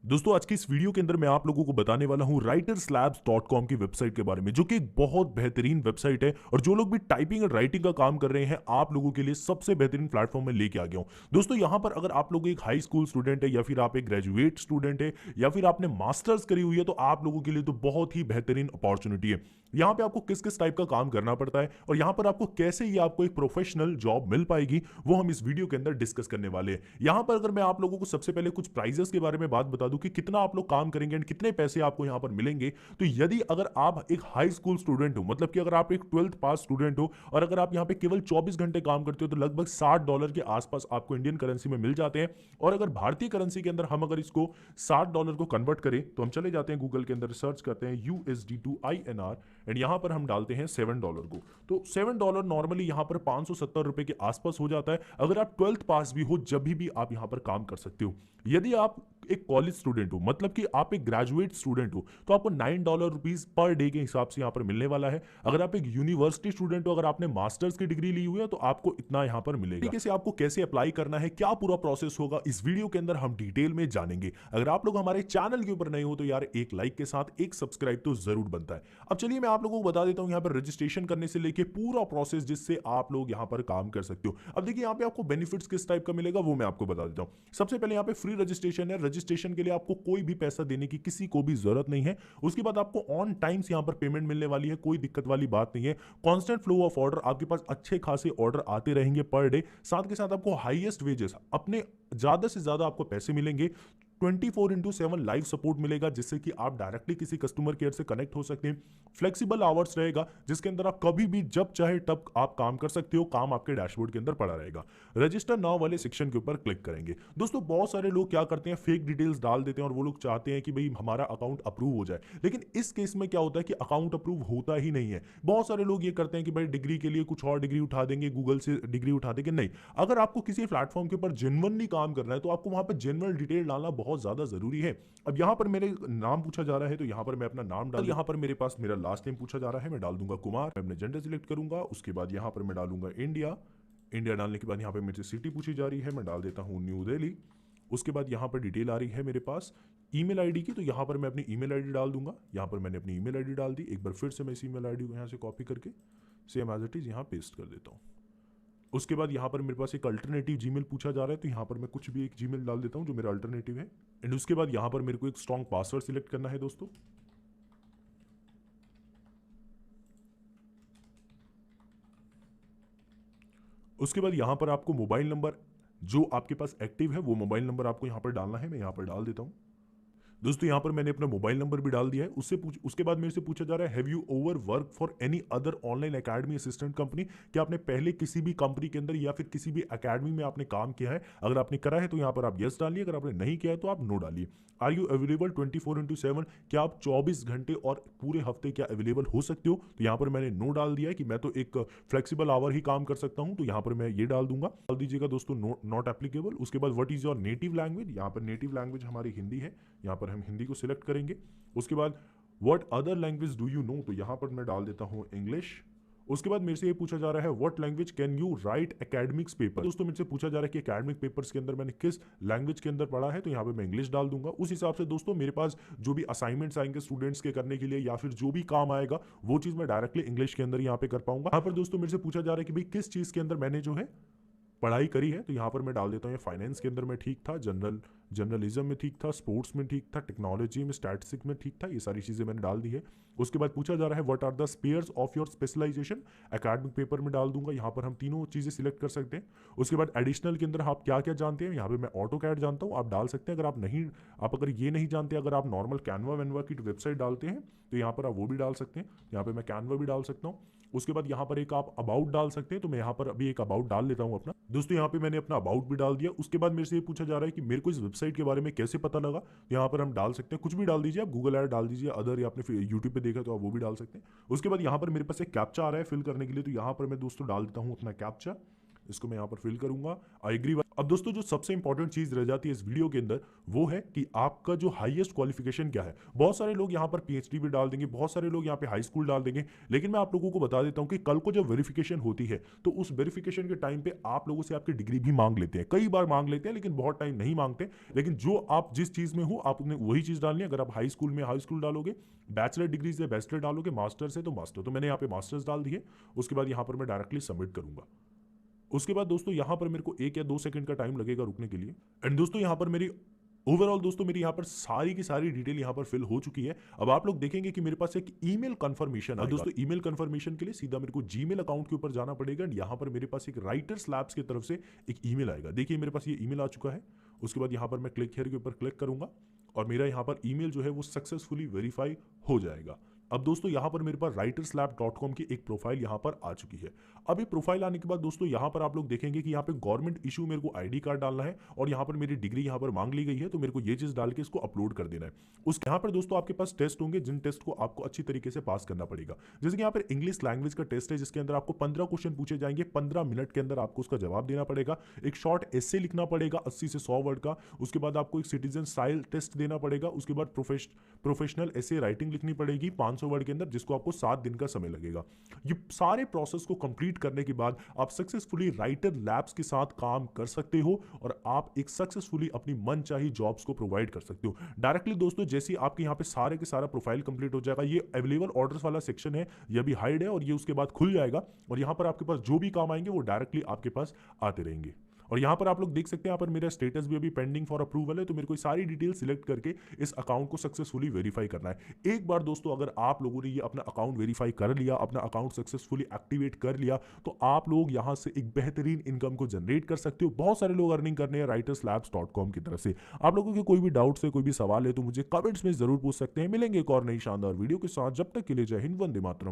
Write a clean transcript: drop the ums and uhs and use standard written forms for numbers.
दोस्तों आज की इस वीडियो के अंदर मैं आप लोगों को बताने वाला हूं writerslabs.com की वेबसाइट के बारे में, जो कि एक बहुत बेहतरीन वेबसाइट है। और जो लोग भी टाइपिंग और राइटिंग का काम कर रहे हैं, आप लोगों के लिए सबसे बेहतरीन प्लेटफॉर्म में लेके आ गया हूं। दोस्तों यहां पर अगर आप लोग एक हाई स्कूल स्टूडेंट है, या फिर आप एक ग्रेजुएट स्टूडेंट है, या फिर आपने मास्टर्स करी हुई है, तो आप लोगों के लिए तो बहुत ही बेहतरीन अपॉर्चुनिटी है। यहाँ पे आपको किस किस टाइप का काम करना पड़ता है, और यहाँ पर आपको कैसे ये आपको एक प्रोफेशनल जॉब मिल पाएगी, वो हम इस वीडियो के अंदर डिस्कस करने वाले हैं। यहाँ पर अगर मैं आप लोगों को सबसे पहले कुछ प्राइजेस के बारे में बात बता दूं कि कितना आप लोग काम करेंगे एंड कितने पैसे आपको यहाँ पर मिलेंगे। तो यदि अगर आप एक हाई स्कूल स्टूडेंट हो, मतलब कि अगर आप एक 12th पास स्टूडेंट हो, और अगर आप यहाँ पे केवल 24 घंटे काम करते हो, तो लगभग $60 के आसपास आपको इंडियन करेंसी में मिल जाते हैं। और अगर भारतीय करेंसी के अंदर हम अगर इसको $60 को कन्वर्ट करें, तो हम चले जाते हैं गूगल के अंदर, सर्च करते हैं USD टू INR, एंड यहाँ पर हम डालते हैं $7 को। तो $7 नॉर्मली यहाँ पर 570 रुपए के आसपास हो जाता है। अगर आप 12th पास भी हो, जब भी आप यहाँ पर काम कर सकते हो। यदि आप एक कॉलेज स्टूडेंट हो, मतलब कि आप एक ग्रेजुएट स्टूडेंट हो, तो आपको $9 पर डे के हिसाब से यहाँ पर मिलने वाला है। अगर आप एक यूनिवर्सिटी स्टूडेंट हो, अगर आपने मास्टर्स की डिग्री ली हुई है, तो आपको इतना यहाँ पर मिलेगा। तरीके से आपको कैसे अप्लाई करना है, क्या पूरा प्रोसेस होगा, इस वीडियो के अंदर हम डिटेल में जानेंगे। अगर आप लोग हमारे चैनल के ऊपर नए हो, तो यार एक लाइक के साथ एक सब्सक्राइब तो जरूर बनता है। अब चलिए मैं आप लोगों को बता देता हूं यहाँ पर रजिस्ट्रेशन करने से लेके पूरा प्रोसेस, जिससे आप लोग यहाँ पर काम कर सकते हो। अब देखिए यहाँ पे आपको बेनिफिट्स किस टाइप का मिलेगा, वो मैं आपको बता देता हूं। सबसे पहले यहाँ पे फ्री रजिस्ट्रेशन है। रजिस्ट्रेशन के लिए आपको कोई भी पैसा देने की किसी को भी जरूरत नहीं है। उसके बाद आपको ऑन टाइम्स यहाँ पर पेमेंट मिलने वाली है, कोई दिक्कत वाली बात नहीं है। कांस्टेंट फ्लो ऑफ ऑर्डर, आपके पास अच्छे खासे ऑर्डर आते रहेंगे पर डे। साथ के साथ आपको हाईएस्ट वेजेस, अपने ज्यादा से ज्यादा आपको पैसे मिलेंगे। 24/7 लाइव सपोर्ट मिलेगा, जिससे कि आप डायरेक्टली किसी कस्टमर केयर से कनेक्ट हो सकते हैं। फ्लेक्सिबल आवर्स रहेगा, जिसके अंदर आप कभी भी जब चाहे तब आप काम कर सकते हो। काम आपके डैशबोर्ड के अंदर पड़ा रहेगा। रजिस्टर नाउ वाले सेक्शन के ऊपर क्लिक करेंगे। दोस्तों बहुत सारे लोग क्या करते हैं, फेक डिटेल्स डाल देते हैं, और वो लोग चाहते हैं कि भाई हमारा अकाउंट अप्रूव हो जाए। लेकिन इस केस में क्या होता है कि अकाउंट अप्रूव होता ही नहीं है। बहुत सारे लोग ये करते हैं कि भाई डिग्री के लिए कुछ और डिग्री उठा देंगे, गूगल से डिग्री उठा देंगे। नहीं, अगर आपको किसी प्लेटफॉर्म के ऊपर जेन्युइनली काम करना है, तो आपको वहां पर जेन्युइन डिटेल डालना बहुत ज्यादा जरूरी है। अब यहाँ पर मेरे नाम पूछा जा रहा है, तो यहाँ पर मैं अपना नाम डाल, यहाँ पर मेरे पास मेरा लास्ट नेम पूछा जा रहा है, मैं डाल दूंगा कुमार। मैं अपने जेंडर सिलेक्ट करूंगा। उसके बाद यहाँ पर मैं डालूंगा इंडिया। इंडिया डालने के बाद यहाँ पे मेरे से सिटी पूछी जा रही है, मैं डाल देता हूँ न्यू दिल्ली। उसके बाद यहाँ पर डिटेल आ रही है मेरे पास ईमेल आईडी की, तो यहाँ पर मैं अपनी ईमेल आईडी डाल दूंगा। यहाँ पर मैंने अपनी ईमेल आईडी डाल दी। एक बार फिर से मैं इस ईमेल आईडी को यहाँ से कॉपी करके सेम एज इट इज यहाँ पेस्ट कर देता हूँ। उसके बाद यहाँ पर मेरे पास एक अल्टरनेटिव जीमेल पूछा जा रहा है, तो यहाँ पर मैं कुछ भी एक जीमेल डाल देता हूँ जो मेरा अल्टरनेटिव है। एंड उसके बाद यहाँ पर मेरे को एक स्ट्रॉन्ग पासवर्ड सिलेक्ट करना है दोस्तों। उसके बाद यहाँ पर आपको मोबाइल नंबर जो आपके पास एक्टिव है, वो मोबाइल नंबर आपको यहाँ पर डालना है। मैं यहाँ पर डाल देता हूँ। दोस्तों यहाँ पर मैंने अपना मोबाइल नंबर भी डाल दिया है। उसके बाद मेरे से पूछा जा रहा है, have you over work for any other online academy assistant company, क्या आपने पहले किसी भी कंपनी के अंदर या फिर किसी भी एकेडमी में आपने काम किया है। अगर आपने करा है तो यहाँ पर आप यस डालिए, अगर आपने नहीं किया है तो आप नो डालिए। आर यू अवेलेबल 24/7, क्या आप 24 घंटे और पूरे हफ्ते क्या अवेलेबल हो सकते हो। तो यहाँ पर मैंने नो डाल दिया है कि मैं तो एक फ्लेक्सिबल आवर ही काम कर सकता हूँ, तो यहाँ पर मैं ये डाल दूंगा। डाल दीजिएगा दोस्तों नॉट एप्लीकेबल। उसके बाद what is your native language, यहाँ पर नेटिव लैंग्वेज हमारी हिंदी है, यहाँ पर हम हिंदी को सिलेक्ट करेंगे। उसके बाद what other language do you know, तो यहाँ पर मैं डाल देता हूँ इंग्लिश। उसके बाद मेरे से ये पूछा जा रहा है, what language can you right academics paper. दोस्तों मेरे से पूछा जा रहा है कि एकेडमिक पेपर्स के अंदर मैंने किस लैंग्वेज के अंदर पढ़ा है, तो यहाँ पे मैं इंग्लिश डाल दूंगा। उस हिसाब से दोस्तों मेरे पास जो भी असाइनमेंट्स आएंगे स्टूडेंट्स के करने के लिए, या फिर जो भी काम आएगा, वो चीज़ मैं डायरेक्टली इंग्लिश के अंदर यहाँ पे कर पाऊंगा। यहाँ पर दोस्तों मेरे से पूछा जा रहा है कि भाई किस चीज़ के अंदर मैंने जो है पढ़ाई करी है, तो यहाँ पर मैं डाल देता हूँ फाइनेंस के अंदर मैं ठीक था, जर्नलिज्म में ठीक था, स्पोर्ट्स में ठीक था, टेक्नोलॉजी में, स्टैटिस्टिक्स में ठीक था। ये सारी चीज़ें मैंने डाल दी है। उसके बाद पूछा जा रहा है, what are the spheres of your specialisation, academic paper में डाल दूंगा। यहाँ पर हम तीनों चीज़ें सिलेक्ट कर सकते हैं। उसके बाद एडिशनल के अंदर आप क्या क्या जानते हैं, यहाँ पे मैं ऑटो कैड जानता हूँ, आप डाल सकते हैं। अगर आप अगर ये नहीं जानते, अगर आप नॉर्मल कैनवा वैनवा की वेबसाइट डालते हैं, तो यहाँ पर आप वो भी डाल सकते हैं। यहाँ पे मैं कैनवा भी डाल सकता हूँ। उसके बाद यहाँ पर एक आप अबाउट डाल सकते हैं, तो मैं यहाँ पर अभी एक अबाउट डाल लेता हूँ अपना। दोस्तों यहाँ पे मैंने अपना अबाउट भी डाल दिया। उसके बाद मेरे से ये पूछा जा रहा है कि मेरे को इस वेबसाइट के बारे में कैसे पता लगा, तो यहाँ पर हम डाल सकते हैं कुछ भी डाल दीजिए। आप गूगल ऐड डाल दीजिए, अदर या आपने यूट्यूब पे देखा तो आप वो भी डाल सकते हैं। उसके बाद यहाँ पर मेरे पास एक कैप्चा आ रहा है फिल करने के लिए, तो यहाँ पर मैं दोस्तों डाल देता हूँ अपना कैप्चा। इसको मैं यहाँ पर फिल करूंगा, आई एग्री। अब दोस्तों जो सबसे इंपॉर्टेंट चीज रह जाती है इस वीडियो के अंदर वो है कि आपका जो हाईएस्ट क्वालिफिकेशन क्या है। बहुत सारे लोग यहाँ पर पीएचडी भी डाल देंगे, बहुत सारे लोग यहाँ पे हाई स्कूल डाल देंगे, लेकिन मैं आप लोगों को बता देता हूँ कि कल को जब वेरिफिकेशन होती है तो उस वेरिफिकेशन के टाइम पे आप लोगों से आपकी डिग्री भी मांग लेते हैं, कई बार मांग लेते हैं, लेकिन बहुत टाइम नहीं मांगते। लेकिन जो आप जिस चीज में हो आपने वही चीज डालनी है। अगर आप हाई स्कूल में हाई स्कूल डालोगे, बैचलर डिग्री से बैचलर डालोगे, मास्टर से तो मास्टर, तो मैंने यहाँ पे मास्टर्स डाल दिए। उसके बाद यहाँ पर मैं डायरेक्टली सबमिट करूंगा। उसके बाद दोस्तों यहाँ पर मेरे को 1 या 2 सेकंड का टाइम लगेगा रुकने के लिए। एंड दोस्तों यहाँ पर मेरी ओवरऑल दोस्तों मेरी यहाँ पर सारी की सारी डिटेल यहाँ पर फिल हो चुकी है। अब आप लोग देखेंगे कि मेरे पास एक ईमेल कंफर्मेशन है। दोस्तों ईमेल कंफर्मेशन के लिए सीधा मेरे को जीमेल अकाउंट के ऊपर जाना पड़ेगा। यहाँ पर मेरे पास एक राइटर्स लैब्स की तरफ से एक ईमेल आएगा। देखिए मेरे पास ये ईमेल आ चुका है। उसके बाद यहाँ पर मैं क्लिक हियर के ऊपर क्लिक करूंगा और मेरा यहाँ पर ईमेल जो है वो सक्सेसफुली वेरीफाई हो जाएगा। अब दोस्तों यहाँ पर मेरे पास writerslab.com की एक प्रोफाइल यहाँ पर आ चुकी है। अब ये प्रोफाइल आने के बाद दोस्तों यहाँ पर आप लोग देखेंगे कि यहाँ पे गवर्नमेंट इशू मेरे को आईडी कार्ड डालना है और यहाँ पर मेरी डिग्री यहाँ पर मांग ली गई है, तो मेरे को ये चीज डाल के इसको अपलोड कर देना है। उस यहाँ पर दोस्तों आपके पास टेस्ट होंगे जिन टेस्ट को आपको अच्छी तरीके से पास करना पड़ेगा। जैसे कि यहाँ पर इंग्लिश लैंग्वेज का टेस्ट है जिसके अंदर आपको 15 क्वेश्चन पूछे जाएंगे, 15 मिनट के अंदर आपको उसका जवाब देना पड़ेगा। एक शॉर्ट एस्से लिखना पड़ेगा 80 से 100 वर्ड का। उसके बाद आपको एक सिटीजन स्टाइल टेस्ट देना पड़ेगा। उसके बाद प्रोफेशनल एस्से राइटिंग लिखनी पड़ेगी 500 वर्ड के अंदर, जिसको आपको 7 दिन का समय लगेगा। ये सारे प्रोसेस को कंप्लीट करने के बाद आप सक्सेसफुली राइटर लैब्स के साथ काम कर सकते हो और आप एक सक्सेसफुली अपनी मनचाही जॉब्स को प्रोवाइड कर सकते हो डायरेक्टली। दोस्तों जैसे आपके यहाँ पे सारे के सारा प्रोफाइल कंप्लीट हो जाएगा, ये अवेलेबल ऑर्डर्स वाला सेक्शन है, ये अभी हाइड है और ये उसके बाद खुल जाएगा और यहाँ पर आपके पास जो भी काम आएंगे वो डायरेक्टली आपके पास आते रहेंगे। और यहाँ पर आप लोग देख सकते हैं यहाँ पर मेरा स्टेटस भी अभी पेंडिंग फॉर अप्रूवल है, तो मेरे को सारी डिटेल सिलेक्ट करके इस अकाउंट को सक्सेसफुली वेरीफाई करना है। एक बार दोस्तों अगर आप लोगों ने ये अपना अकाउंट वेरीफाई कर लिया, अपना अकाउंट सक्सेसफुली एक्टिवेट कर लिया, तो आप लोग यहाँ से एक बेहतरीन इनकम को जनरेट कर सकते हो। बहुत सारे लोग अर्निंग करने हैं writerslabs.com की तरफ से। आप लोगों के कोई भी डाउट्स है, कोई भी सवाल है तो मुझे कमेंट्स में जरूर पूछ सकते हैं। मिलेंगे एक और नई शानदार वीडियो के साथ, जब तक के लिए जय हिंद, वंदे मातरम।